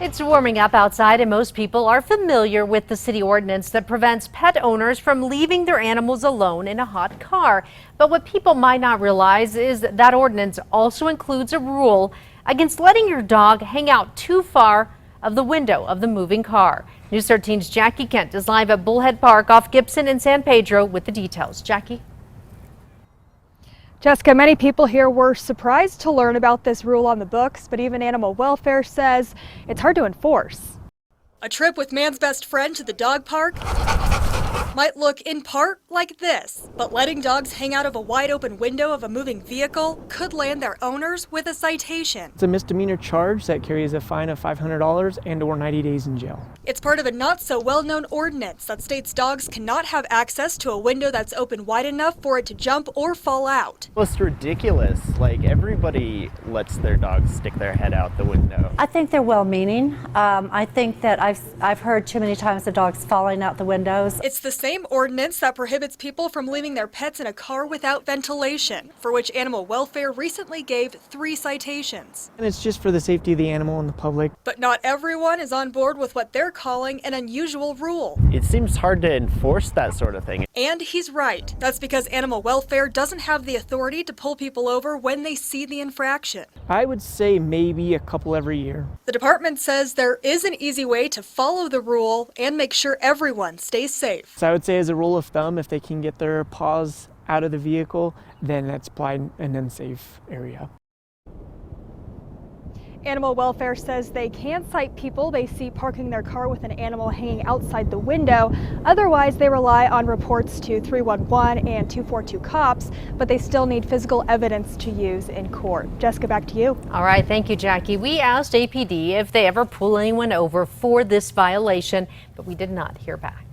It's warming up outside and most people are familiar with the city ordinance that prevents pet owners from leaving their animals alone in a hot car. But what people might not realize is that ordinance also includes a rule against letting your dog hang out too far of the window of the moving car. News 13's Jackie Kent is live at Bullhead Park off Gibson and San Pedro with the details. Jackie? Jessica, many people here were surprised to learn about this rule on the books, but even animal welfare says it's hard to enforce. A trip with man's best friend to the dog park might look in part like this, but letting dogs hang out of a wide open window of a moving vehicle could land their owners with a citation. It's a misdemeanor charge that carries a fine of $500 and/or 90 days in jail. It's part of a not so well-known ordinance that states dogs cannot have access to a window that's open wide enough for it to jump or fall out. Well, it's ridiculous. Like, everybody lets their dogs stick their head out the window. I think they're well-meaning. I think that I've heard too many times the dogs falling out the windows. It's the same ordinance that prohibits people from leaving their pets in a car without ventilation, for which animal welfare recently gave 3 citations. And it's just for the safety of the animal and the public. But not everyone is on board with what they're calling an unusual rule. It seems hard to enforce that sort of thing. And he's right. That's because animal welfare doesn't have the authority to pull people over when they see the infraction. I would say maybe a couple every year. The department says there is an easy way to follow the rule and make sure everyone stays safe. So I would say as a rule of thumb, if they can get their paws out of the vehicle, then that's probably an unsafe area. Animal welfare says they can cite people they see parking their car with an animal hanging outside the window. Otherwise, they rely on reports to 311 and 242 cops, but they still need physical evidence to use in court. Jessica, back to you. All right, thank you, Jackie. We asked APD if they ever pull anyone over for this violation, but we did not hear back.